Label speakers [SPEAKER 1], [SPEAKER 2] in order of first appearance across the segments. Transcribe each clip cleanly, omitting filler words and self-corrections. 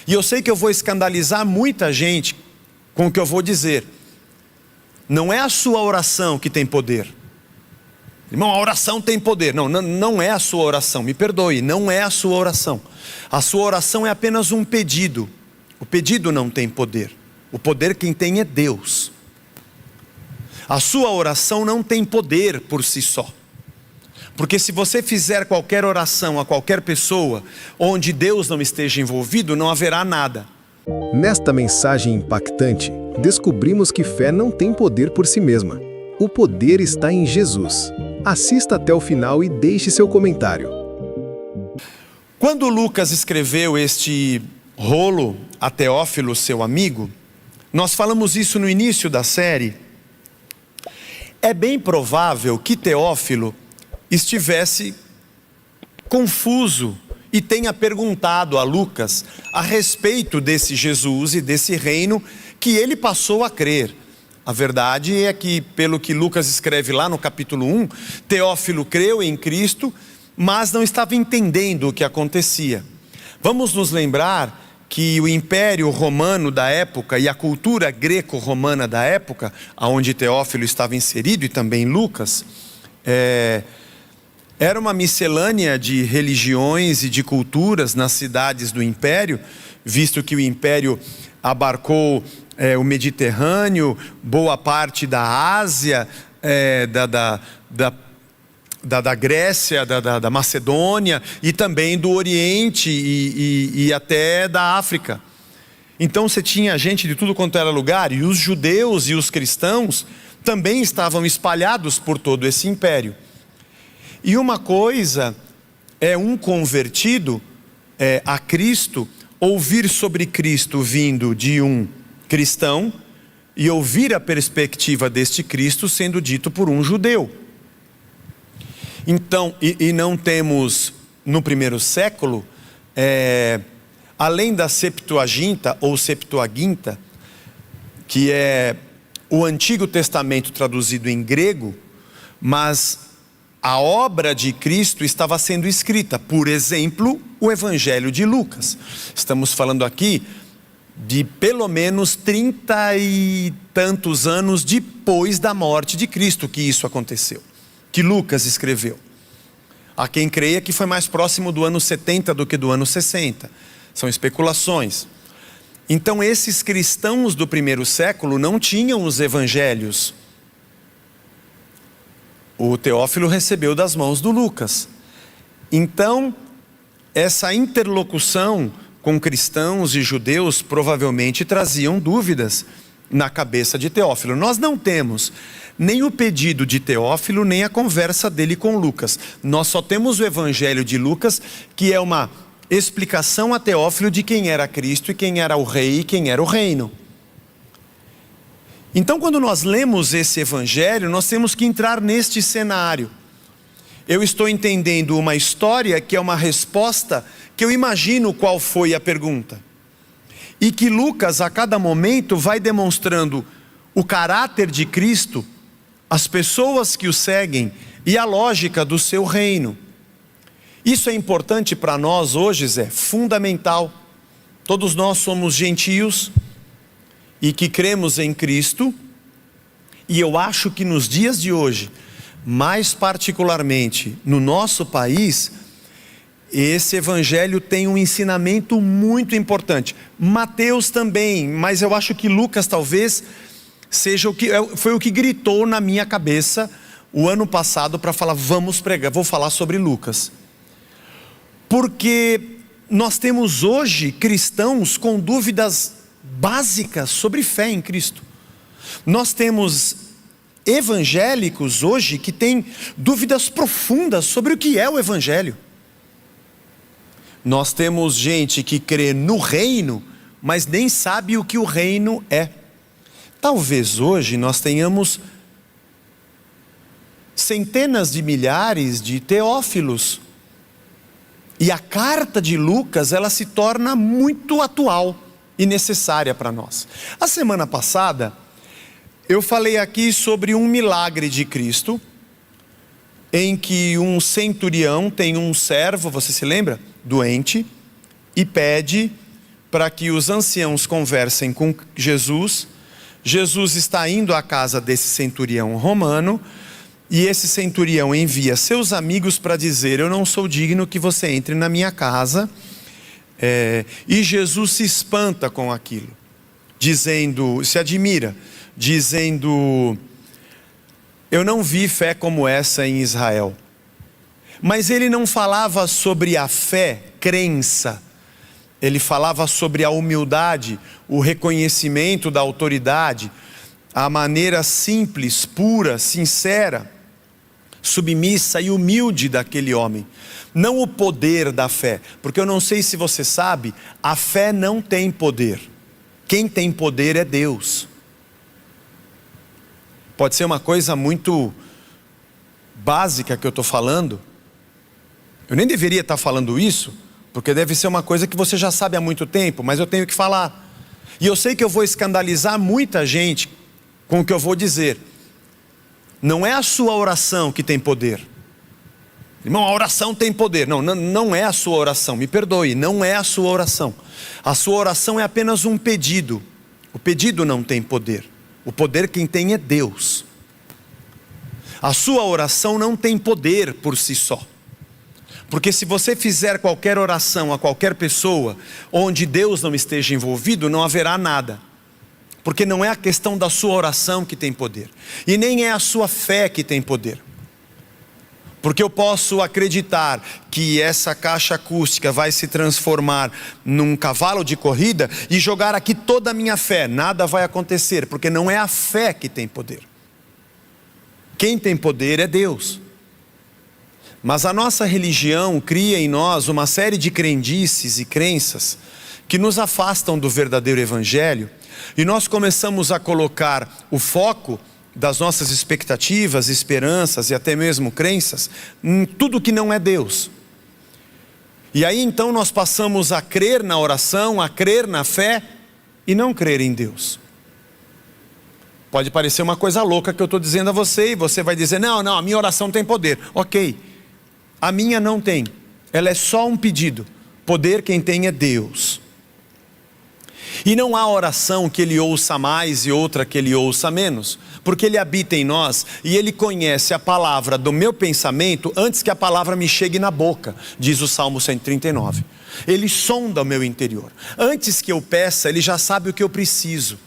[SPEAKER 1] E eu sei que eu vou escandalizar muita gente com o que eu vou dizer. Não é a sua oração que tem poder. Irmão, a oração tem poder. Não é a sua oração, me perdoe, não é a sua oração. A sua oração é apenas um pedido. O pedido não tem poder. O poder quem tem é Deus. A sua oração não tem poder por si só. Porque se você fizer qualquer oração a qualquer pessoa, onde Deus não esteja envolvido, não haverá nada.
[SPEAKER 2] Nesta mensagem impactante, descobrimos que fé não tem poder por si mesma. O poder está em Jesus. Assista até o final e deixe seu comentário.
[SPEAKER 1] Quando Lucas escreveu este rolo a Teófilo, seu amigo, nós falamos isso no início da série. É bem provável que Teófilo estivesse confuso e tenha perguntado a Lucas a respeito desse Jesus e desse reino que ele passou a crer. A verdade é que, pelo que Lucas escreve lá no capítulo 1, Teófilo creu em Cristo, mas não estava entendendo o que acontecia. Vamos nos lembrar que o Império Romano da época e a cultura greco-romana da época, onde Teófilo estava inserido e também Lucas, era uma miscelânea de religiões e de culturas nas cidades do Império, visto que o Império abarcou o Mediterrâneo, boa parte da Ásia, da Grécia, da Macedônia e também do Oriente e até da África. Então você tinha gente de tudo quanto era lugar, e os judeus e os cristãos também estavam espalhados por todo esse império. E uma coisa é um convertido a Cristo ouvir sobre Cristo vindo de um cristão e ouvir a perspectiva deste Cristo sendo dito por um judeu. Então, e não temos no primeiro século, além da Septuaginta ou Septuaginta, que é o Antigo Testamento traduzido em grego, mas a obra de Cristo estava sendo escrita, por exemplo, o Evangelho de Lucas. Estamos falando aqui de pelo menos 30 e tantos anos depois da morte de Cristo que isso aconteceu, que Lucas escreveu. Há quem creia que foi mais próximo do ano 70 do que do ano 60. São especulações. Então esses cristãos do primeiro século não tinham os evangelhos. O Teófilo recebeu das mãos do Lucas. Então, essa interlocução com cristãos e judeus provavelmente traziam dúvidas na cabeça de Teófilo. Nós não temos nem o pedido de Teófilo, nem a conversa dele com Lucas. Nós só temos o Evangelho de Lucas, que é uma explicação a Teófilo de quem era Cristo e quem era o rei e quem era o reino. Então, quando nós lemos esse Evangelho, nós temos que entrar neste cenário. Eu estou entendendo uma história que é uma resposta que eu imagino qual foi a pergunta. E que Lucas, a cada momento, vai demonstrando o caráter de Cristo, as pessoas que o seguem e a lógica do seu reino. Isso é importante para nós hoje, Zé, fundamental. Todos nós somos gentios e que cremos em Cristo, e eu acho que nos dias de hoje, mais particularmente no nosso país, esse evangelho tem um ensinamento muito importante. Mateus também, mas eu acho que Lucas talvez seja foi o que gritou na minha cabeça o ano passado para falar, vamos pregar, vou falar sobre Lucas. Porque nós temos hoje cristãos com dúvidas básicas sobre fé em Cristo. Nós temos evangélicos hoje que têm dúvidas profundas sobre o que é o evangelho. Nós temos gente que crê no reino, mas nem sabe o que o reino é. Talvez hoje nós tenhamos centenas de milhares de teófilos. E a carta de Lucas, ela se torna muito atual e necessária para nós. A semana passada, eu falei aqui sobre um milagre de Cristo, em que um centurião tem um servo, você se lembra? Doente, e pede para que os anciãos conversem com Jesus. Jesus está indo à casa desse centurião romano, e esse centurião envia seus amigos para dizer: eu não sou digno que você entre na minha casa. E Jesus se espanta com aquilo, se admira, dizendo: eu não vi fé como essa em Israel. Mas ele não falava sobre a fé, crença. Ele falava sobre a humildade, o reconhecimento da autoridade, a maneira simples, pura, sincera, submissa e humilde daquele homem. Não o poder da fé, porque eu não sei se você sabe, a fé não tem poder. Quem tem poder é Deus. Pode ser uma coisa muito básica que eu estou falando. Eu nem deveria estar falando isso, porque deve ser uma coisa que você já sabe há muito tempo, mas eu tenho que falar. E eu sei que eu vou escandalizar muita gente com o que eu vou dizer. Não é a sua oração que tem poder. Irmão, a oração tem poder. Não é a sua oração, me perdoe, não é a sua oração. A sua oração é apenas um pedido. O pedido não tem poder. O poder quem tem é Deus. A sua oração não tem poder por si só. Porque se você fizer qualquer oração a qualquer pessoa, onde Deus não esteja envolvido, não haverá nada. Porque não é a questão da sua oração que tem poder. E nem é a sua fé que tem poder. Porque eu posso acreditar que essa caixa acústica vai se transformar num cavalo de corrida e jogar aqui toda a minha fé. Nada vai acontecer, porque não é a fé que tem poder. Quem tem poder é Deus. Mas a nossa religião cria em nós uma série de crendices e crenças que nos afastam do verdadeiro evangelho, e nós começamos a colocar o foco das nossas expectativas, esperanças e até mesmo crenças em tudo que não é Deus. E aí então nós passamos a crer na oração, a crer na fé e não crer em Deus. Pode parecer uma coisa louca que eu estou dizendo a você, e você vai dizer: não, a minha oração tem poder. Ok, a minha não tem, ela é só um pedido. Poder quem tem é Deus. E não há oração que Ele ouça mais e outra que Ele ouça menos, porque Ele habita em nós e Ele conhece a palavra do meu pensamento antes que a palavra me chegue na boca, diz o Salmo 139. Ele sonda o meu interior. Antes que eu peça, Ele já sabe o que eu preciso.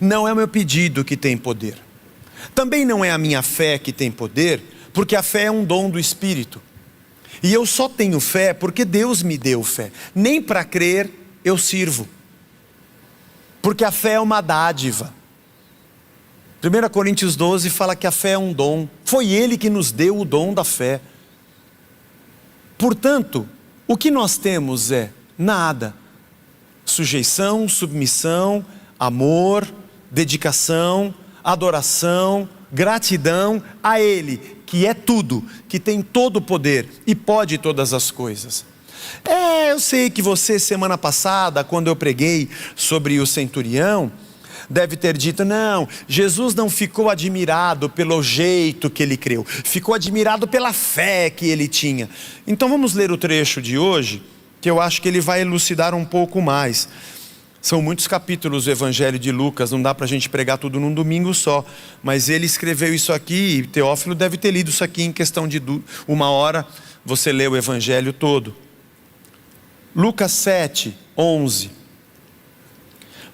[SPEAKER 1] Não é o meu pedido que tem poder. Também não é a minha fé que tem poder, porque a fé é um dom do Espírito. E eu só tenho fé porque Deus me deu fé. Nem para crer eu sirvo. Porque a fé é uma dádiva. 1 Coríntios 12 fala que a fé é um dom. Foi Ele que nos deu o dom da fé. Portanto, o que nós temos é nada. Sujeição, submissão, amor, dedicação, adoração, gratidão a Ele, que é tudo, que tem todo o poder e pode todas as coisas. Eu sei que você, semana passada, quando eu preguei sobre o centurião, deve ter dito: não, Jesus não ficou admirado pelo jeito que ele creu, ficou admirado pela fé que ele tinha. Então vamos ler o trecho de hoje, que eu acho que ele vai elucidar um pouco mais. São muitos capítulos do Evangelho de Lucas, não dá para a gente pregar tudo num domingo só, mas ele escreveu isso aqui, e Teófilo deve ter lido isso aqui em questão de 1 hora, você lê o Evangelho todo. Lucas 7, 11.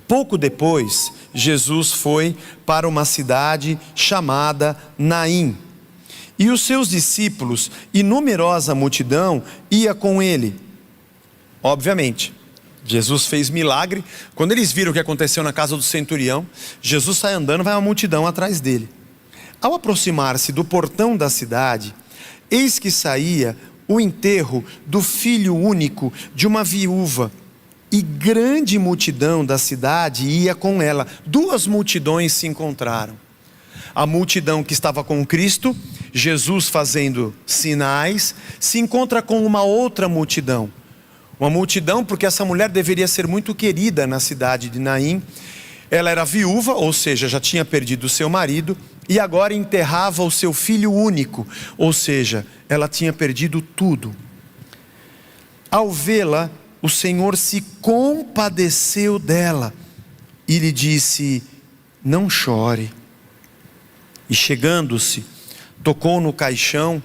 [SPEAKER 1] Pouco depois, Jesus foi para uma cidade chamada Naim, e os seus discípulos e numerosa multidão ia com ele. Obviamente, Jesus fez milagre. Quando eles viram o que aconteceu na casa do centurião, Jesus sai andando, vai uma multidão atrás dele. Ao aproximar-se do portão da cidade, eis que saía o enterro do filho único de uma viúva, e grande multidão da cidade ia com ela. Duas multidões se encontraram. A multidão que estava com Cristo, Jesus fazendo sinais, se encontra com uma outra multidão. Uma multidão porque essa mulher deveria ser muito querida na cidade de Naim. Ela era viúva, ou seja, já tinha perdido o seu marido, e agora enterrava o seu filho único, ou seja, ela tinha perdido tudo. Ao vê-la, o Senhor se compadeceu dela e lhe disse: não chore. E chegando-se, tocou no caixão.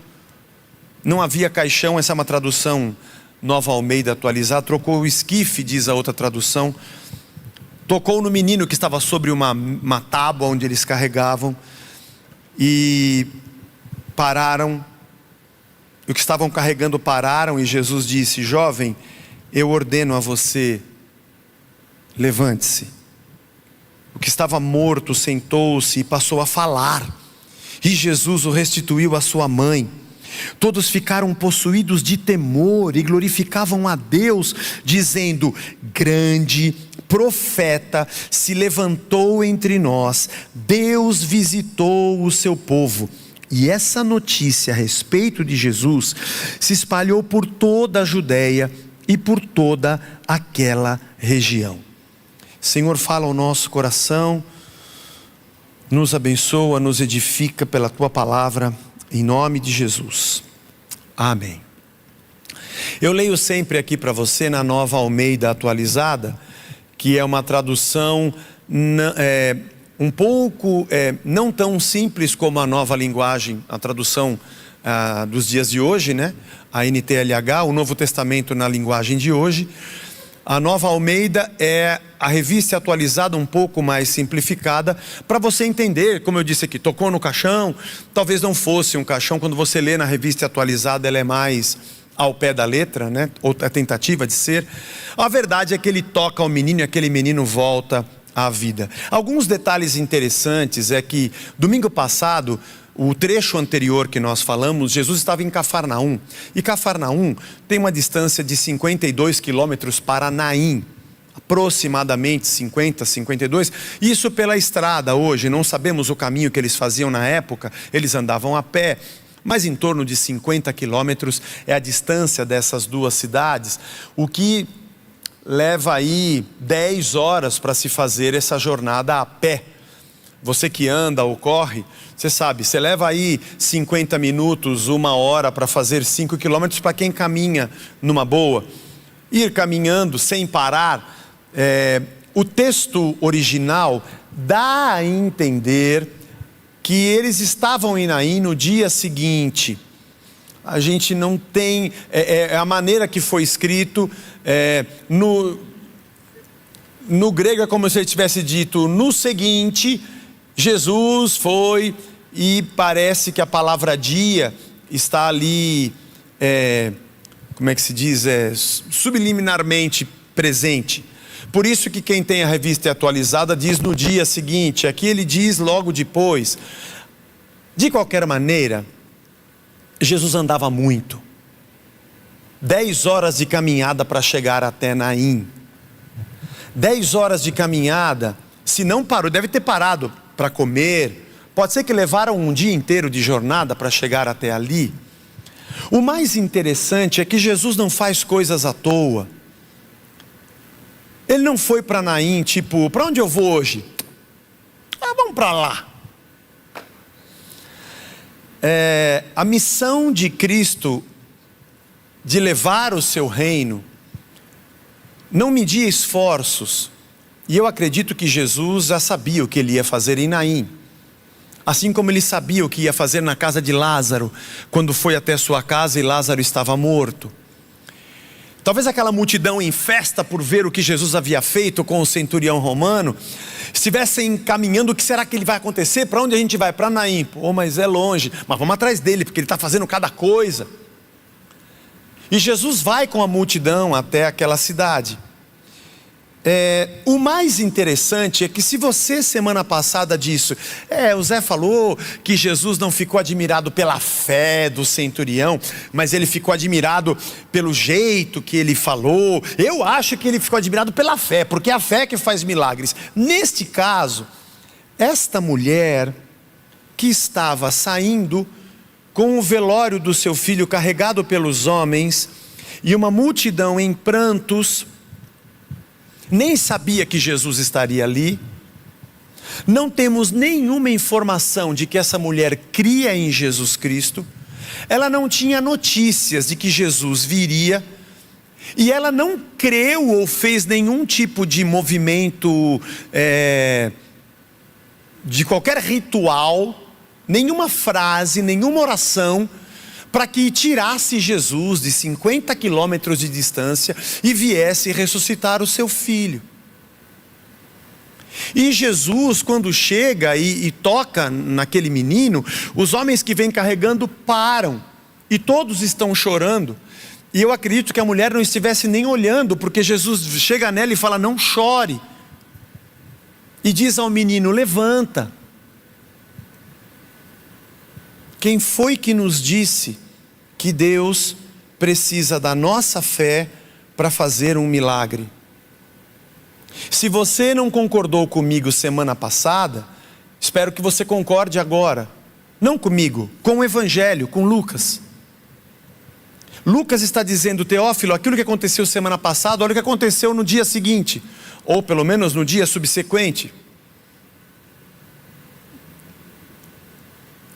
[SPEAKER 1] Não havia caixão, essa é uma tradução Nova Almeida atualizada. Trocou o esquife, diz a outra tradução. Tocou no menino que estava sobre uma tábua onde eles carregavam. E pararam. O que estavam carregando pararam, e Jesus disse: jovem, eu ordeno a você, levante-se. O que estava morto sentou-se e passou a falar. E Jesus o restituiu à sua mãe. Todos ficaram possuídos de temor e glorificavam a Deus, dizendo: grande profeta se levantou entre nós, Deus visitou o seu povo. E essa notícia a respeito de Jesus se espalhou por toda a Judéia e por toda aquela região. Senhor, fala ao nosso coração, nos abençoa, nos edifica pela Tua palavra, em nome de Jesus. Amém. Eu leio sempre aqui para você na Nova Almeida atualizada, que é uma tradução um pouco, não tão simples como a Nova Linguagem, a tradução dos dias de hoje, né? A NTLH, o Novo Testamento na linguagem de hoje. A Nova Almeida é a revista atualizada, um pouco mais simplificada, para você entender, como eu disse aqui, tocou no caixão, talvez não fosse um caixão. Quando você lê na revista atualizada, ela é mais ao pé da letra, né? Ou a tentativa de ser. A verdade é que ele toca ao menino e aquele menino volta à vida. Alguns detalhes interessantes é que domingo passado, o trecho anterior que nós falamos, Jesus estava em Cafarnaum. E Cafarnaum tem uma distância de 52 quilômetros para Naim. Aproximadamente 50, 52. Isso pela estrada hoje, não sabemos o caminho que eles faziam na época. Eles andavam a pé. Mas em torno de 50 quilômetros é a distância dessas duas cidades. O que leva aí 10 horas para se fazer essa jornada a pé. Você que anda ou corre, você sabe, você leva aí 50 minutos, 1 hora para fazer 5 quilômetros para quem caminha numa boa. Ir caminhando sem parar, o texto original dá a entender que eles estavam em Naim no dia seguinte. A gente não tem, a maneira que foi escrito, no grego é como se ele tivesse dito: no seguinte, Jesus foi, e parece que a palavra dia está ali, como é que se diz, subliminarmente presente. Por isso que quem tem a revista atualizada diz no dia seguinte, aqui ele diz logo depois. De qualquer maneira, Jesus andava muito. 10 horas de caminhada para chegar até Naim. 10 horas de caminhada, se não parou, deve ter parado para comer. Pode ser que levaram um dia inteiro de jornada para chegar até ali. O mais interessante é que Jesus não faz coisas à toa. Ele não foi para Naim, tipo, para onde eu vou hoje? Vamos para lá. A missão de Cristo de levar o seu reino não media esforços. E eu acredito que Jesus já sabia o que ele ia fazer em Naim. Assim como ele sabia o que ia fazer na casa de Lázaro, quando foi até sua casa e Lázaro estava morto. Talvez aquela multidão em festa por ver o que Jesus havia feito com o centurião romano, estivessem caminhando: o que será que ele vai acontecer? Para onde a gente vai? Para Naim. Pô, mas é longe. Mas vamos atrás dele, porque ele está fazendo cada coisa. E Jesus vai com a multidão até aquela cidade. O mais interessante é que, se você semana passada disse, o Zé falou que Jesus não ficou admirado pela fé do centurião, mas ele ficou admirado pelo jeito que ele falou. Eu acho que ele ficou admirado pela fé, porque é a fé que faz milagres. Neste caso, esta mulher que estava saindo com o velório do seu filho carregado pelos homens e uma multidão em prantos, nem sabia que Jesus estaria ali. Não temos nenhuma informação de que essa mulher cria em Jesus Cristo. Ela não tinha notícias de que Jesus viria. E ela não creu ou fez nenhum tipo de movimento, de qualquer ritual, nenhuma frase, nenhuma oração, para que tirasse Jesus de 50 quilômetros de distância e viesse ressuscitar o seu filho. E Jesus, quando chega e toca naquele menino, os homens que vêm carregando param, e todos estão chorando. E eu acredito que a mulher não estivesse nem olhando, porque Jesus chega nela e fala: não chore. E diz ao menino: levanta. Quem foi que nos disse que Deus precisa da nossa fé para fazer um milagre? Se você não concordou comigo semana passada, espero que você concorde agora. Não comigo, com o Evangelho, com Lucas. Lucas está dizendo: Teófilo, aquilo que aconteceu semana passada, olha o que aconteceu no dia seguinte, ou pelo menos no dia subsequente.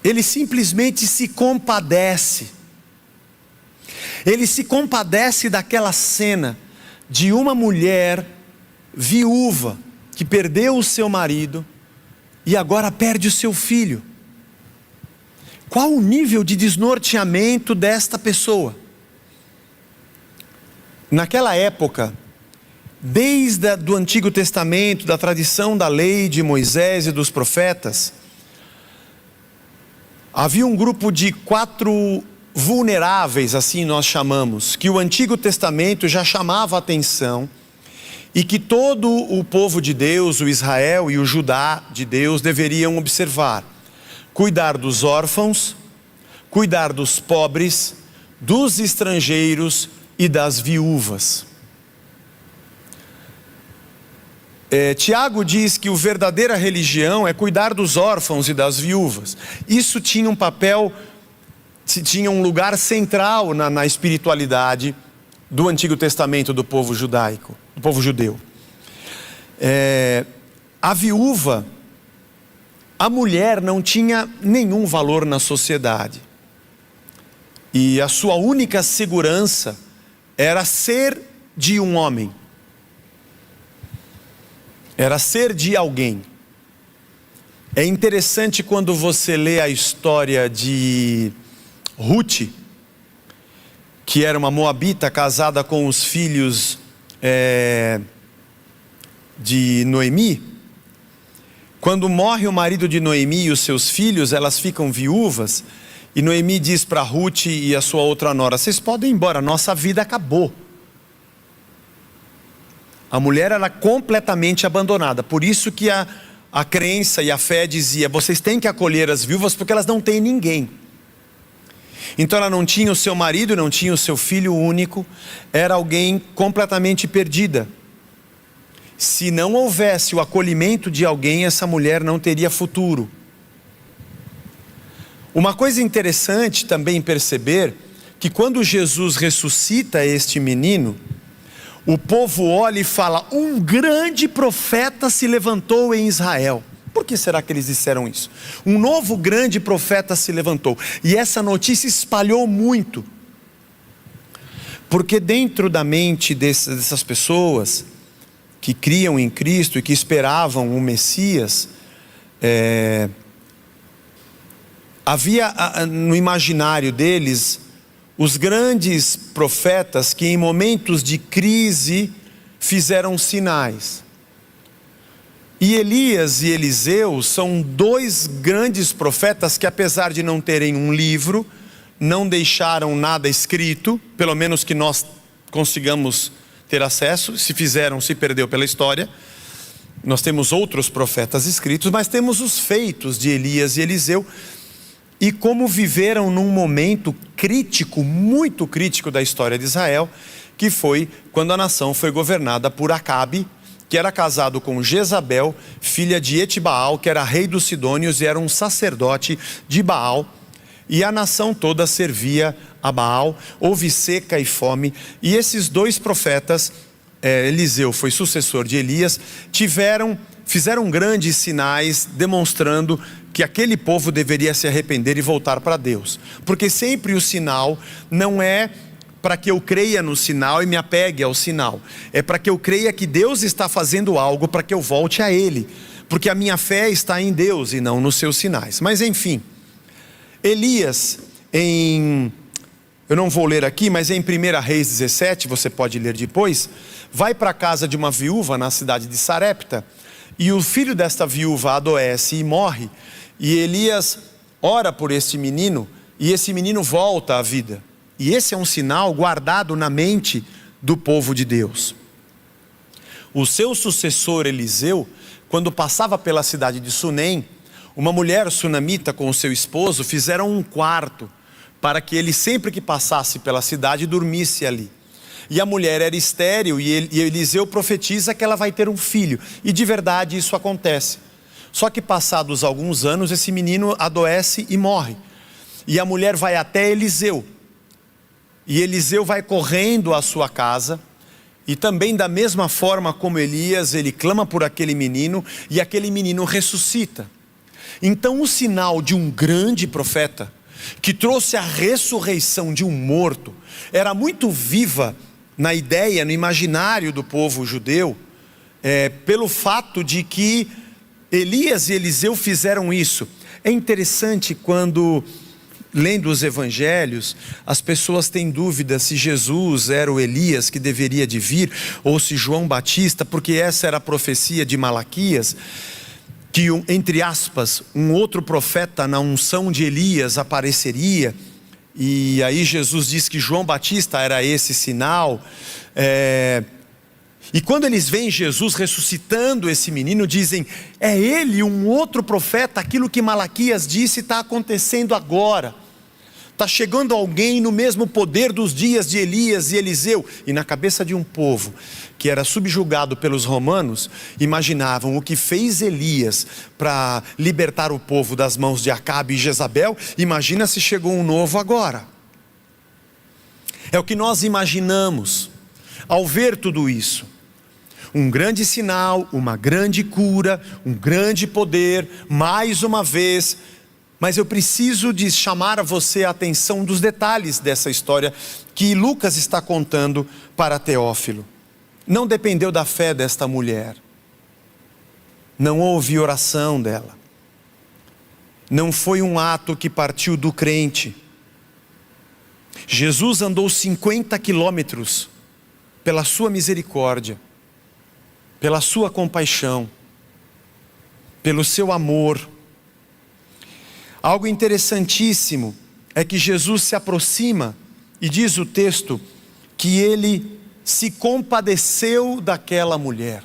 [SPEAKER 1] Ele simplesmente se compadece. Ele se compadece daquela cena de uma mulher viúva que perdeu o seu marido e agora perde o seu filho. Qual o nível de desnorteamento desta pessoa? Naquela época, desde o Antigo Testamento, da tradição da lei de Moisés e dos profetas, havia um grupo de 4 vulneráveis, assim nós chamamos, que o Antigo Testamento já chamava a atenção, e que todo o povo de Deus, o Israel e o Judá de Deus, deveriam observar: cuidar dos órfãos, cuidar dos pobres, dos estrangeiros e das viúvas. Tiago diz que a verdadeira religião é cuidar dos órfãos e das viúvas. Isso tinha um papel, tinha um lugar central na espiritualidade do Antigo Testamento do povo judaico, do povo judeu. A viúva, a mulher não tinha nenhum valor na sociedade. E a sua única segurança era ser de um homem. Era ser de alguém. É interessante quando você lê a história de Ruth, que era uma moabita casada com os filhos de Noemi. Quando morre o marido de Noemi e os seus filhos, elas ficam viúvas, e Noemi diz para Ruth e a sua outra nora: vocês podem ir embora, nossa vida acabou. A mulher era completamente abandonada. Por isso que a crença e a fé dizia: vocês têm que acolher as viúvas, porque elas não têm ninguém. Então ela não tinha o seu marido, não tinha o seu filho único, era alguém completamente perdida. Se não houvesse o acolhimento de alguém, essa mulher não teria futuro. Uma coisa interessante também perceber, que quando Jesus ressuscita este menino, o povo olha e fala: um grande profeta se levantou em Israel. Por que será que eles disseram isso? Um novo grande profeta se levantou. E essa notícia espalhou muito. Porque dentro da mente dessas pessoas que criam em Cristo e que esperavam o Messias, havia no imaginário deles os grandes profetas que em momentos de crise fizeram sinais. E Elias e Eliseu são 2 grandes profetas que, apesar de não terem um livro, não deixaram nada escrito, pelo menos que nós consigamos ter acesso. Se fizeram, se perdeu pela história. Nós temos outros profetas escritos, mas temos os feitos de Elias e Eliseu, e como viveram num momento crítico, muito crítico da história de Israel, que foi quando a nação foi governada por Acabe, que era casado com Jezabel, filha de Etibaal, que era rei dos Sidônios e era um sacerdote de Baal, e a nação toda servia a Baal. Houve seca e fome, e esses 2 profetas, Eliseu foi sucessor de Elias, fizeram grandes sinais demonstrando que aquele povo deveria se arrepender e voltar para Deus, porque sempre o sinal não é para que eu creia no sinal e me apegue ao sinal. É para que eu creia que Deus está fazendo algo para que eu volte a Ele. Porque a minha fé está em Deus e não nos seus sinais. Mas enfim, Elias, eu não vou ler aqui, mas em 1 Reis 17, você pode ler depois, vai para a casa de uma viúva na cidade de Sarepta, e o filho desta viúva adoece e morre, e Elias ora por este menino, e esse menino volta à vida. E esse é um sinal guardado na mente do povo de Deus. O seu sucessor Eliseu, quando passava pela cidade de Sunem, uma mulher sunamita com o seu esposo fizeram um quarto para que ele sempre que passasse pela cidade dormisse ali. E a mulher era estéril e Eliseu profetiza que ela vai ter um filho. E de verdade isso acontece. Só que passados alguns anos esse menino adoece e morre. E a mulher vai até Eliseu. E Eliseu vai correndo à sua casa. E também da mesma forma como Elias, ele clama por aquele menino e aquele menino ressuscita. Então o sinal de um grande profeta, que trouxe a ressurreição de um morto, era muito viva na ideia, no imaginário do povo judeu, pelo fato de que Elias e Eliseu fizeram isso. É interessante quando, lendo os evangelhos, as pessoas têm dúvida se Jesus era o Elias que deveria de vir, ou se João Batista, porque essa era a profecia de Malaquias, que, entre aspas, um outro profeta na unção de Elias apareceria, e aí Jesus diz que João Batista era esse sinal, e quando eles veem Jesus ressuscitando esse menino, dizem, é ele, um outro profeta, aquilo que Malaquias disse está acontecendo agora. Está chegando alguém no mesmo poder dos dias de Elias e Eliseu. E na cabeça de um povo que era subjugado pelos romanos, imaginavam o que fez Elias para libertar o povo das mãos de Acabe e Jezabel. Imagina se chegou um novo agora. É o que nós imaginamos ao ver tudo isso. Um grande sinal, uma grande cura, um grande poder, mais uma vez. Mas eu preciso de chamar a você a atenção dos detalhes dessa história que Lucas está contando para Teófilo. Não dependeu da fé desta mulher. Não houve oração dela. Não foi um ato que partiu do crente. Jesus andou 50 quilômetros pela sua misericórdia, pela sua compaixão, pelo seu amor. Algo interessantíssimo é que Jesus se aproxima e diz o texto que ele se compadeceu daquela mulher.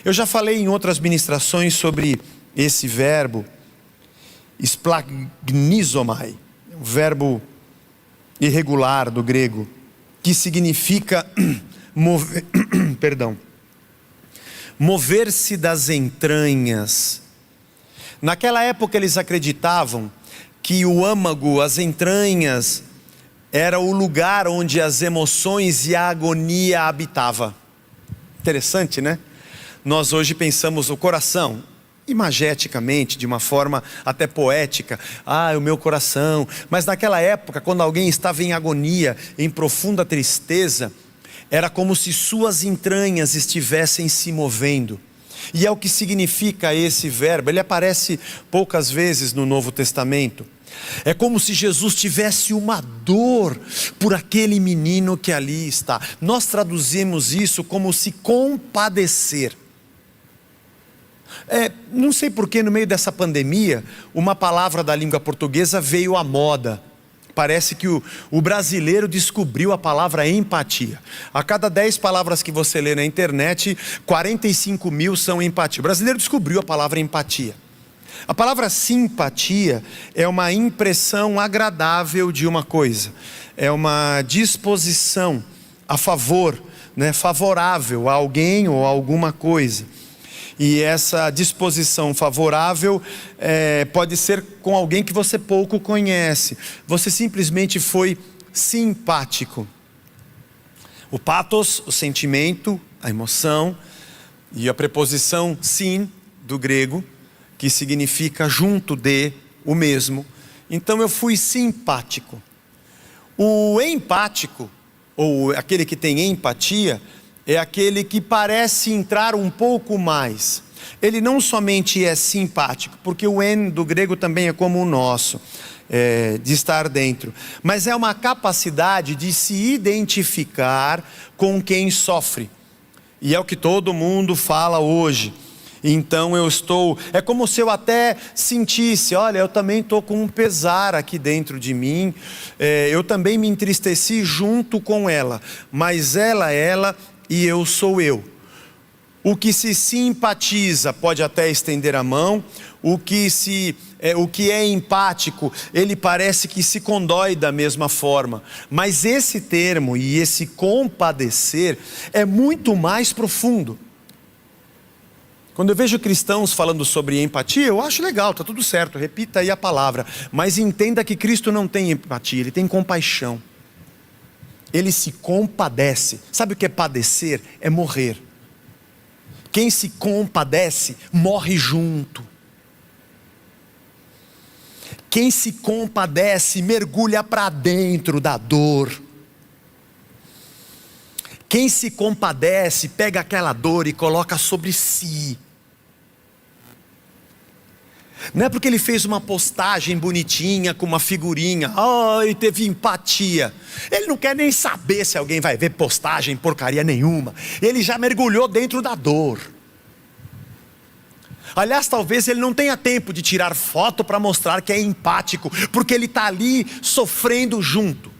[SPEAKER 1] Eu já falei em outras ministrações sobre esse verbo, splagnizomai, um verbo irregular do grego, que significa mover-se das entranhas. Naquela época eles acreditavam que o âmago, as entranhas, era o lugar onde as emoções e a agonia habitavam. Interessante, né? Nós hoje pensamos o coração, imageticamente, de uma forma até poética. O meu coração. Mas naquela época, quando alguém estava em agonia, em profunda tristeza, era como se suas entranhas estivessem se movendo. E é o que significa esse verbo. Ele aparece poucas vezes no Novo Testamento. É como se Jesus tivesse uma dor por aquele menino que ali está. Nós traduzimos isso como se compadecer. Não sei porque no meio dessa pandemia, uma palavra da língua portuguesa veio à moda. Parece que o brasileiro descobriu a palavra empatia. A cada 10 palavras que você lê na internet, 45 mil são empatia. O brasileiro descobriu a palavra empatia. A palavra simpatia é uma impressão agradável de uma coisa. É uma disposição a favor, né, favorável a alguém ou a alguma coisa. E essa disposição favorável pode ser com alguém que você pouco conhece. Você simplesmente foi simpático. O pathos, o sentimento, a emoção, e a preposição sin, do grego, que significa junto de, o mesmo. Então eu fui simpático. O empático, ou aquele que tem empatia, é aquele que parece entrar um pouco mais. Ele não somente é simpático, porque o en do grego também é como o nosso, de estar dentro, mas é uma capacidade de se identificar com quem sofre, e é o que todo mundo fala hoje. Então é como se eu até sentisse, olha, eu também estou com um pesar aqui dentro de mim, eu também me entristeci junto com ela, mas ela e eu sou eu. O que se simpatiza pode até estender a mão, o que é empático, ele parece que se condói da mesma forma, mas esse termo e esse compadecer é muito mais profundo. Quando eu vejo cristãos falando sobre empatia, eu acho legal, está tudo certo, repita aí a palavra, mas entenda que Cristo não tem empatia, Ele tem compaixão. Ele se compadece. Sabe o que é padecer? É morrer. Quem se compadece, morre junto. Quem se compadece, mergulha para dentro da dor. Quem se compadece, pega aquela dor e coloca sobre si. Não é porque ele fez uma postagem bonitinha com uma figurinha, e teve empatia. Ele não quer nem saber se alguém vai ver postagem porcaria nenhuma. Ele já mergulhou dentro da dor. Aliás, talvez ele não tenha tempo de tirar foto para mostrar que é empático, porque ele está ali sofrendo junto.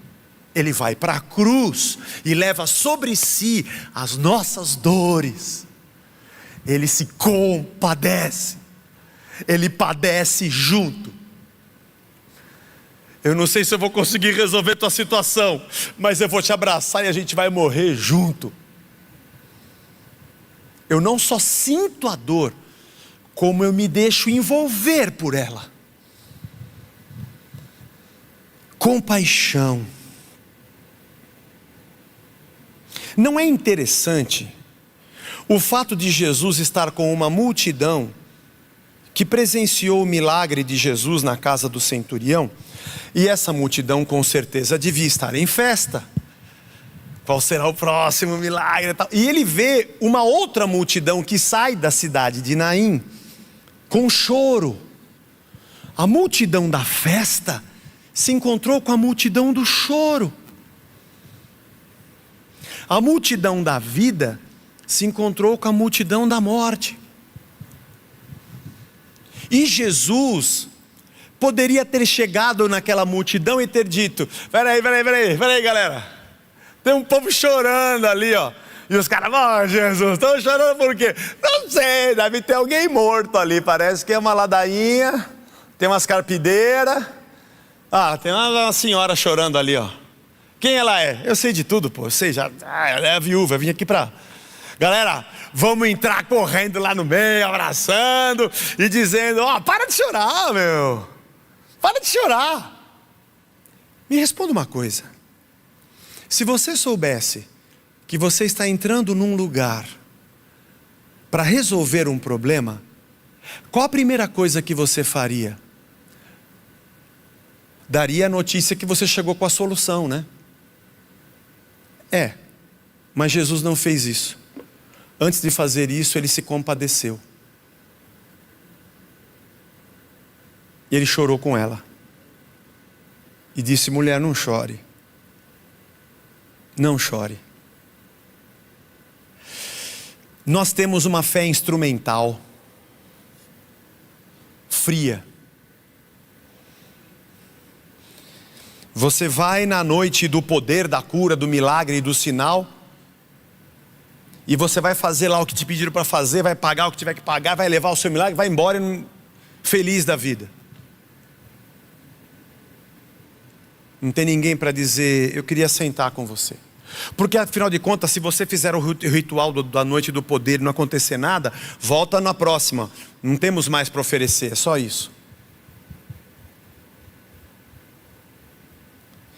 [SPEAKER 1] Ele vai para a cruz e leva sobre si as nossas dores. Ele se compadece. Ele padece junto. Eu não sei se eu vou conseguir resolver tua situação, mas eu vou te abraçar e a gente vai morrer junto. Eu não só sinto a dor, como eu me deixo envolver por ela. Compaixão. Não é interessante o fato de Jesus estar com uma multidão que presenciou o milagre de Jesus na casa do centurião, e essa multidão com certeza devia estar em festa. Qual será o próximo milagre? E ele vê uma outra multidão que sai da cidade de Naim com choro. A multidão da festa se encontrou com a multidão do choro. A multidão da vida se encontrou com a multidão da morte. E Jesus poderia ter chegado naquela multidão e ter dito: peraí galera, tem um povo chorando ali, ó. E os caras, Jesus, estão chorando por quê? Não sei, deve ter alguém morto ali, parece que é uma ladainha, tem umas carpideiras. Tem uma senhora chorando ali, ó. Quem ela é? Eu sei de tudo, pô, eu sei já. Ela é a viúva, eu vim aqui pra... Galera, vamos entrar correndo lá no meio, abraçando e dizendo: para de chorar, meu. Para de chorar. Me responda uma coisa. Se você soubesse que você está entrando num lugar para resolver um problema, qual a primeira coisa que você faria? Daria a notícia que você chegou com a solução, né? Mas Jesus não fez isso. Antes de fazer isso, ele se compadeceu. E ele chorou com ela. E disse: mulher, não chore. Não chore. Nós temos uma fé instrumental, fria. Você vai na noite do poder, da cura, do milagre e do sinal, e você vai fazer lá o que te pediram para fazer, vai pagar o que tiver que pagar, vai levar o seu milagre, vai embora feliz da vida. Não tem ninguém para dizer: eu queria sentar com você. Porque afinal de contas, se você fizer o ritual da noite do poder e não acontecer nada, volta na próxima. Não temos mais para oferecer, é só isso.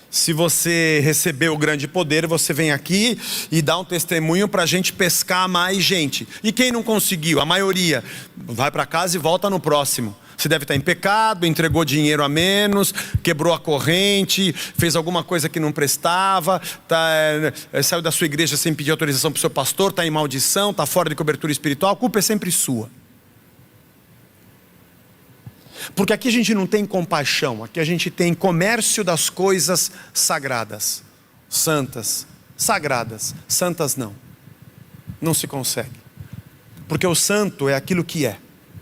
[SPEAKER 1] Se você recebeu o grande poder, você vem aqui e dá um testemunho para a gente pescar mais gente. E quem não conseguiu? A maioria vai para casa e volta no próximo. Você deve estar em pecado, entregou dinheiro a menos, quebrou a corrente, fez alguma coisa que não prestava, saiu da sua igreja sem pedir autorização para o seu pastor, está em maldição, está fora de cobertura espiritual. A culpa é sempre sua. Porque aqui a gente não tem compaixão, aqui a gente tem comércio das coisas sagradas, santas, sagradas, santas não se consegue. Porque o santo é aquilo que é,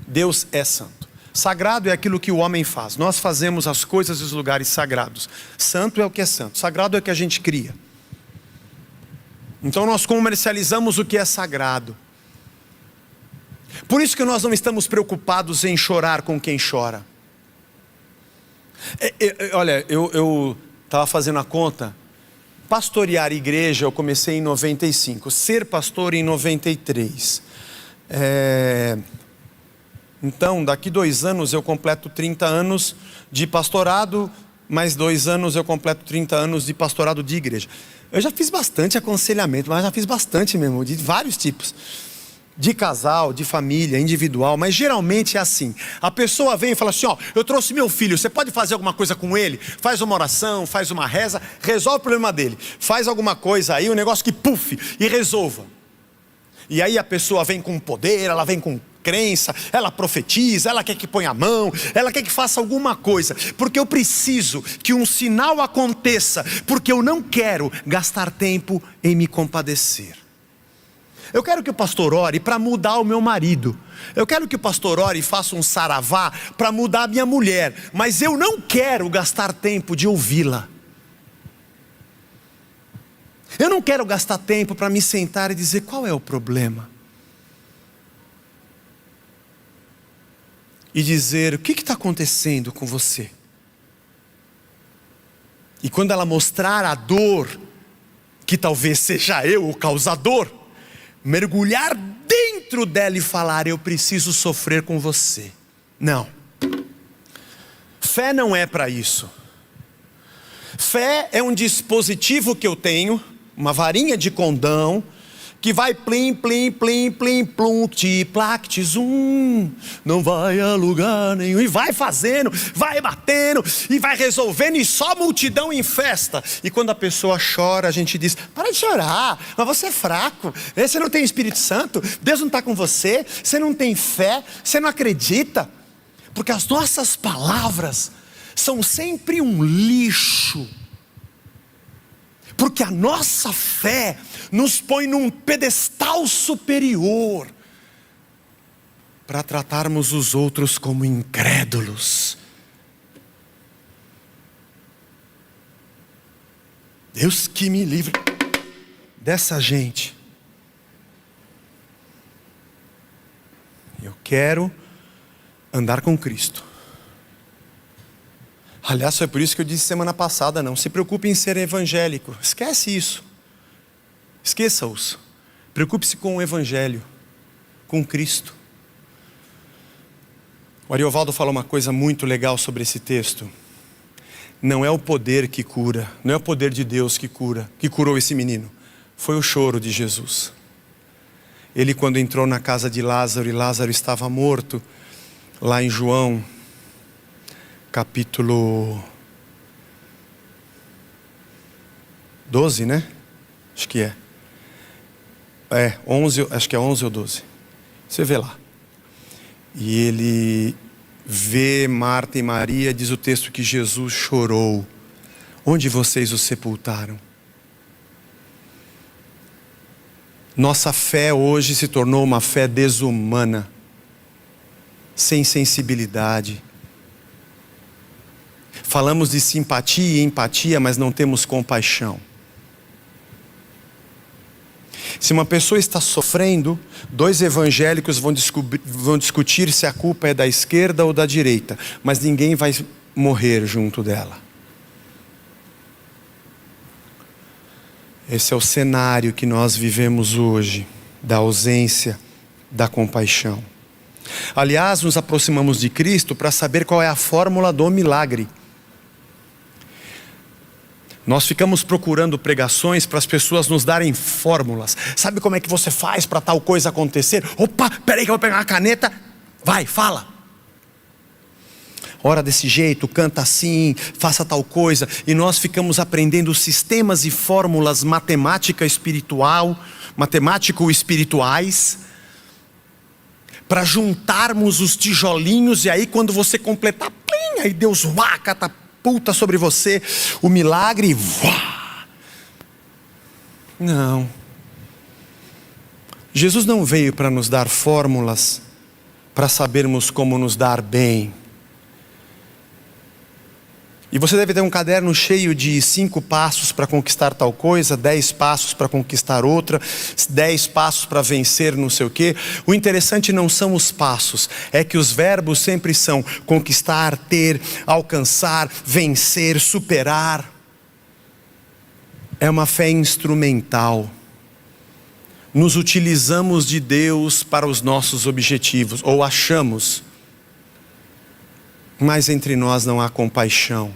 [SPEAKER 1] Deus é santo. Sagrado é aquilo que o homem faz, nós fazemos as coisas dos lugares sagrados. Santo é o que é santo, sagrado é o que a gente cria. Então nós comercializamos o que é sagrado. Por isso que nós não estamos preocupados em chorar com quem chora. Olha, eu estava fazendo a conta. Pastorear igreja eu comecei em 95. Ser pastor em 93. Então daqui 2 anos eu completo 30 anos de pastorado. Mais 2 anos eu completo 30 anos de pastorado de igreja. Eu já fiz bastante aconselhamento, mas já fiz bastante mesmo, de vários tipos. De casal, de família, individual, mas geralmente é assim. A pessoa vem e fala assim, eu trouxe meu filho, você pode fazer alguma coisa com ele? Faz uma oração, faz uma reza, resolve o problema dele. Faz alguma coisa aí, um negócio que e resolva. E aí a pessoa vem com poder, ela vem com crença, ela profetiza, ela quer que ponha a mão, ela quer que faça alguma coisa. Porque eu preciso que um sinal aconteça, porque eu não quero gastar tempo em me compadecer. Eu quero que o pastor ore para mudar o meu marido. Eu quero que o pastor ore e faça um saravá para mudar a minha mulher. Mas eu não quero gastar tempo de ouvi-la. Eu não quero gastar tempo para me sentar e dizer qual é o problema. E dizer o que está acontecendo com você. E quando ela mostrar a dor, que talvez seja eu o causador, mergulhar dentro dela e falar, eu preciso sofrer com você. Não. Fé não é para isso. Fé é um dispositivo que eu tenho, uma varinha de condão, que vai plim, plim, plim, plim, plum, ti, plac, zum, não vai a lugar nenhum, e vai fazendo, vai batendo, e vai resolvendo, e só multidão em festa. E quando a pessoa chora, a gente diz, para de chorar, mas você é fraco, você não tem Espírito Santo, Deus não está com você, você não tem fé, você não acredita. Porque as nossas palavras são sempre um lixo. Porque a nossa fé nos põe num pedestal superior para tratarmos os outros como incrédulos. Deus que me livre dessa gente. Eu quero andar com Cristo. Aliás, foi por isso que eu disse semana passada, não se preocupe em ser evangélico. Esquece isso. Esqueça-os. Preocupe-se com o evangelho, com Cristo. O Ariovaldo falou uma coisa muito legal sobre esse texto. Não é o poder que cura, não é o poder de Deus que cura, que curou esse menino. Foi o choro de Jesus. Ele, quando entrou na casa de Lázaro e Lázaro estava morto, lá em João capítulo 12, né? Acho que é. 11, acho que é 11 ou 12. Você vê lá. E ele vê Marta e Maria, diz o texto que Jesus chorou. Onde vocês o sepultaram? Nossa fé hoje se tornou uma fé desumana, sem sensibilidade. Falamos de simpatia e empatia, mas não temos compaixão. Se uma pessoa está sofrendo, 2 evangélicos vão discutir se a culpa é da esquerda ou da direita, mas ninguém vai morrer junto dela. Esse é o cenário que nós vivemos hoje, da ausência da compaixão. Aliás, nos aproximamos de Cristo para saber qual é a fórmula do milagre. Nós ficamos procurando pregações para as pessoas nos darem fórmulas. Sabe como é que você faz para tal coisa acontecer? Opa, peraí que eu vou pegar uma caneta. Vai, fala. ora desse jeito, canta assim, faça tal coisa, e nós ficamos aprendendo sistemas e fórmulas matemático-espirituais, para juntarmos os tijolinhos, e aí quando você completar, plim, aí Deus catapulta sobre você o milagre, Não. Jesus não veio para nos dar fórmulas, para sabermos como nos dar bem. E você deve ter um caderno cheio de 5 passos para conquistar tal coisa, 10 passos para conquistar outra, 10 passos para vencer não sei o quê. O interessante não são os passos, é que os verbos sempre são conquistar, ter, alcançar, vencer, superar. É uma fé instrumental. Nos utilizamos de Deus para os nossos objetivos, ou achamos, mas entre nós não há compaixão.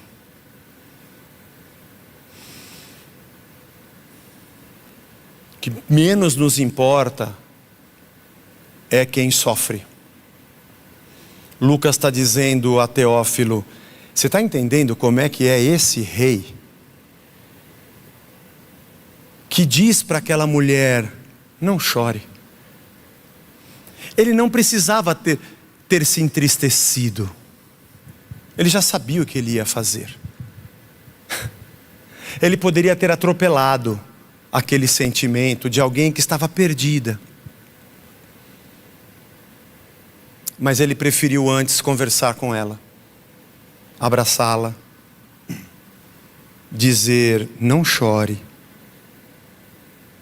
[SPEAKER 1] O que menos nos importa é quem sofre. Lucas está dizendo a Teófilo: você está entendendo como é que é esse rei? Que diz para aquela mulher: não chore. Ele não precisava ter se entristecido. Ele já sabia o que ele ia fazer. Ele poderia ter atropelado aquele sentimento de alguém que estava perdida. Mas ele preferiu antes conversar com ela, abraçá-la, dizer: não chore.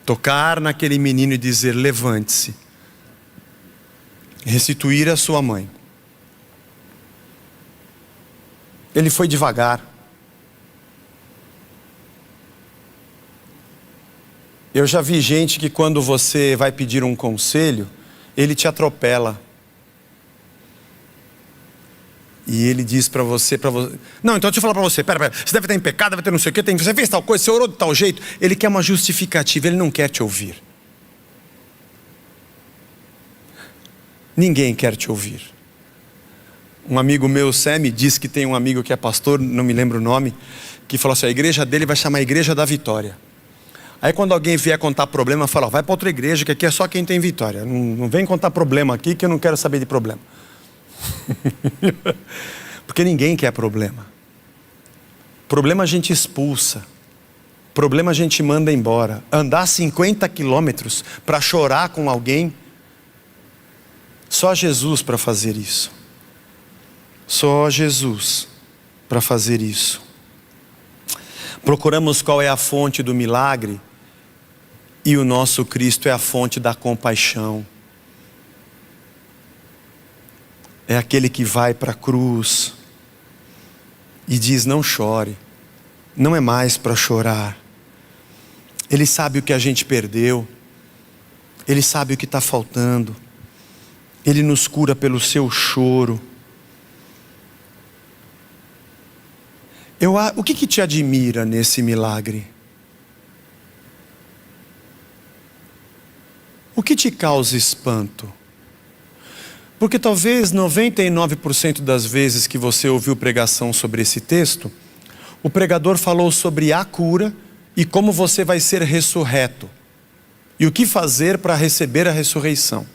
[SPEAKER 1] Tocar naquele menino e dizer: levante-se. Restituir a sua mãe. Ele foi devagar. Eu já vi gente que quando você vai pedir um conselho, ele te atropela. E ele diz para você, não, então deixa eu falar para você, pera, você deve estar em pecado, deve ter não sei o que, você fez tal coisa, você orou de tal jeito. Ele quer uma justificativa, ele não quer te ouvir. Ninguém quer te ouvir. Um amigo meu, Sam, disse que tem um amigo que é pastor, não me lembro o nome, que falou assim: a igreja dele vai chamar a Igreja da Vitória. Aí quando alguém vier contar problema, fala: vai para outra igreja, que aqui é só quem tem vitória. Não vem contar problema aqui, que eu não quero saber de problema. Porque ninguém quer problema. Problema a gente expulsa. Problema a gente manda embora. Andar 50 quilômetros para chorar com alguém, só Jesus para fazer isso. Só Jesus para fazer isso. Procuramos qual é a fonte do milagre, e o nosso Cristo é a fonte da compaixão. É aquele que vai para a cruz e diz: não chore, não é mais para chorar. Ele sabe o que a gente perdeu, Ele sabe o que está faltando, Ele nos cura pelo seu choro. O que te admira nesse milagre? O que te causa espanto? Porque talvez 99% das vezes que você ouviu pregação sobre esse texto, o pregador falou sobre a cura e como você vai ser ressurreto, e o que fazer para receber a ressurreição.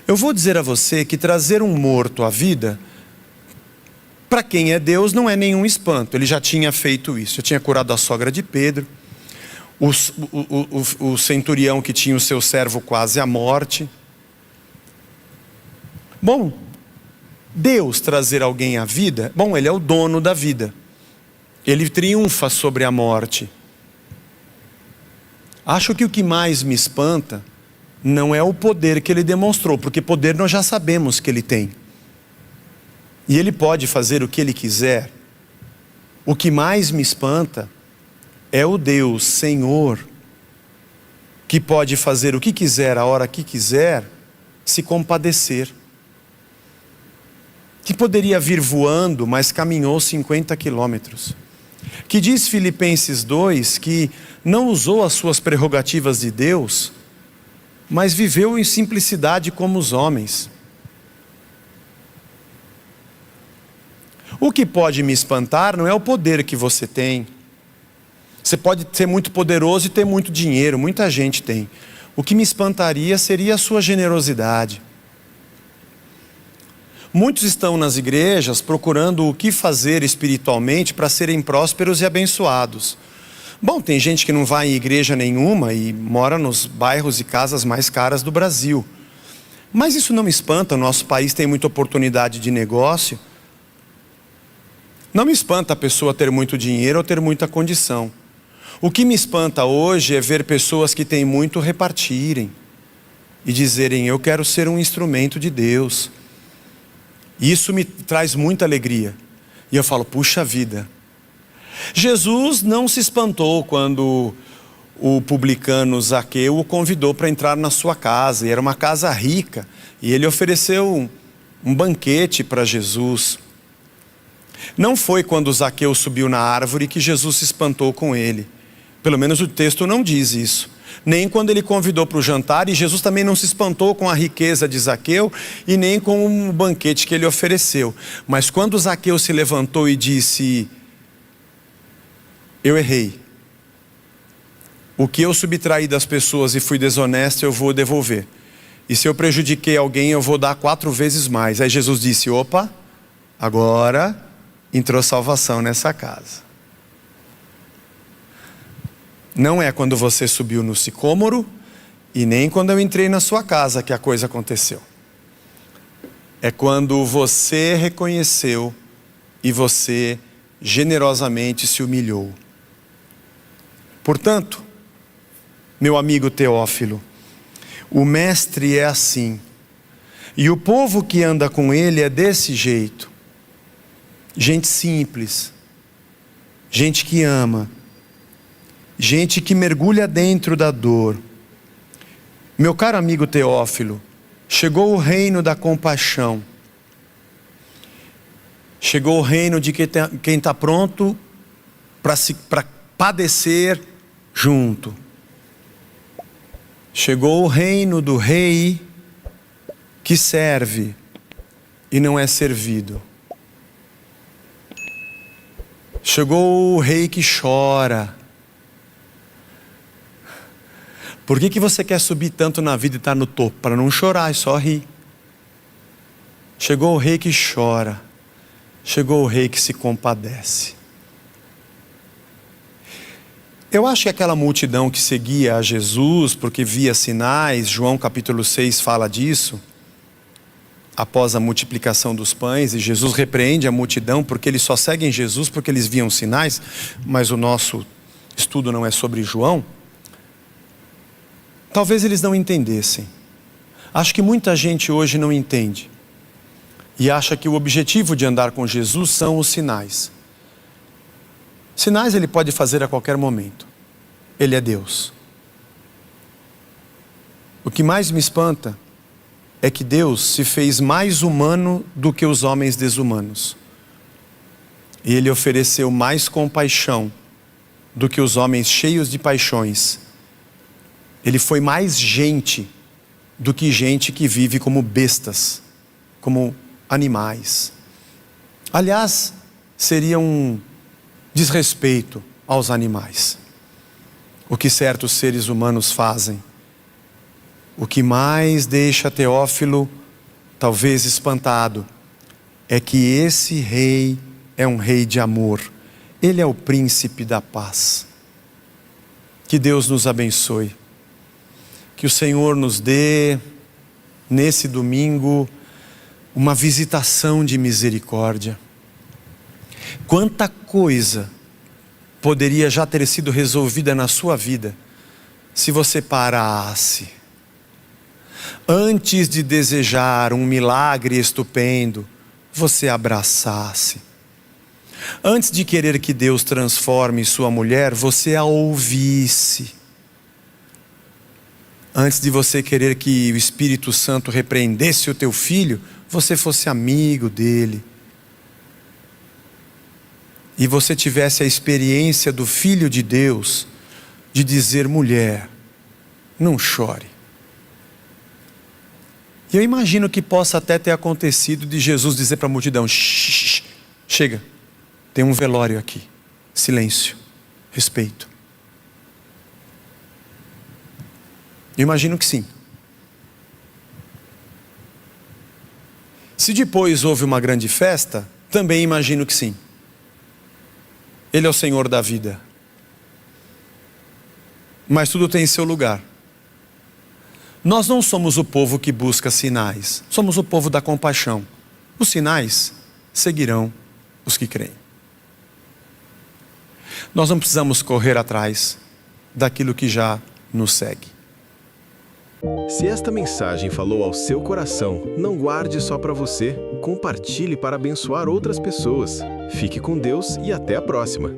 [SPEAKER 1] Eu vou dizer a você que trazer um morto à vida, para quem é Deus, não é nenhum espanto. Ele já tinha feito isso, já tinha curado a sogra de Pedro, o centurião que tinha o seu servo quase à morte. Bom, Deus trazer alguém à vida, bom, Ele é o dono da vida. Ele triunfa sobre a morte. Acho que o que mais me espanta não é o poder que Ele demonstrou, porque poder nós já sabemos que Ele tem. E Ele pode fazer o que Ele quiser. O que mais me espanta é o Deus, Senhor, que pode fazer o que quiser, a hora que quiser, se compadecer. Que poderia vir voando, mas caminhou 50 quilômetros. Que diz Filipenses 2, que não usou as suas prerrogativas de Deus, mas viveu em simplicidade como os homens. O que pode me espantar não é o poder que você tem. Você pode ser muito poderoso e ter muito dinheiro, muita gente tem. O que me espantaria seria a sua generosidade. Muitos estão nas igrejas procurando o que fazer espiritualmente para serem prósperos e abençoados. Bom, tem gente que não vai em igreja nenhuma e mora nos bairros e casas mais caras do Brasil. Mas isso não me espanta, o nosso país tem muita oportunidade de negócio. Não me espanta a pessoa ter muito dinheiro ou ter muita condição. O que me espanta hoje é ver pessoas que têm muito repartirem e dizerem: eu quero ser um instrumento de Deus. Isso me traz muita alegria. E eu falo: puxa vida. Jesus não se espantou quando o publicano Zaqueu o convidou para entrar na sua casa. E era uma casa rica. E ele ofereceu um banquete para Jesus. Não foi quando Zaqueu subiu na árvore que Jesus se espantou com ele. Pelo menos o texto não diz isso. Nem quando ele convidou para o jantar, e Jesus também não se espantou com a riqueza de Zaqueu e nem com o banquete que ele ofereceu. Mas quando Zaqueu se levantou e disse: eu errei. O que eu subtraí das pessoas e fui desonesto, eu vou devolver. E se eu prejudiquei alguém, eu vou dar 4 vezes mais. Aí Jesus disse: opa, agora entrou salvação nessa casa. Não é quando você subiu no sicômoro e nem quando eu entrei na sua casa que a coisa aconteceu. É quando você reconheceu e você generosamente se humilhou. Portanto, meu amigo Teófilo, o mestre é assim. E o povo que anda com ele é desse jeito. Gente simples, gente que ama, gente que mergulha dentro da dor. Meu caro amigo Teófilo, chegou o reino da compaixão. Chegou o reino de quem está pronto para padecer junto. Chegou o reino do rei que serve e não é servido. Chegou o rei que chora. Por que você quer subir tanto na vida e estar no topo? Para não chorar, é só rir. Chegou o rei que chora. Chegou o rei que se compadece. Eu acho que aquela multidão que seguia a Jesus, porque via sinais, João capítulo 6 fala disso, após a multiplicação dos pães, e Jesus repreende a multidão, porque eles só seguem Jesus porque eles viam sinais, mas o nosso estudo não é sobre João. Talvez eles não entendessem. Acho que muita gente hoje não entende. E acha que o objetivo de andar com Jesus são os sinais. Sinais ele pode fazer a qualquer momento. Ele é Deus. O que mais me espanta é que Deus se fez mais humano do que os homens desumanos. E Ele ofereceu mais compaixão do que os homens cheios de paixões. Ele foi mais gente do que gente que vive como bestas, como animais. Aliás, seria um desrespeito aos animais. O que certos seres humanos fazem. O que mais deixa Teófilo talvez espantado é que esse rei é um rei de amor. Ele é o príncipe da paz. Que Deus nos abençoe. Que o Senhor nos dê, nesse domingo, uma visitação de misericórdia. Quanta coisa poderia já ter sido resolvida na sua vida, se você parasse. Antes de desejar um milagre estupendo, você abraçasse. Antes de querer que Deus transforme sua mulher, você a ouvisse. Antes de você querer que o Espírito Santo repreendesse o teu filho, você fosse amigo dele. E você tivesse a experiência do Filho de Deus, de dizer: mulher, não chore. E eu imagino que possa até ter acontecido de Jesus dizer para a multidão: shh, Chega, tem um velório aqui. Silêncio, respeito. Eu imagino que sim. Se depois houve uma grande festa, também imagino que sim. Ele é o Senhor da vida. Mas tudo tem seu lugar. Nós não somos o povo que busca sinais. Somos o povo da compaixão. Os sinais seguirão os que creem. Nós não precisamos correr atrás daquilo que já nos segue.
[SPEAKER 2] Se esta mensagem falou ao seu coração, não guarde só para você. Compartilhe para abençoar outras pessoas. Fique com Deus e até a próxima.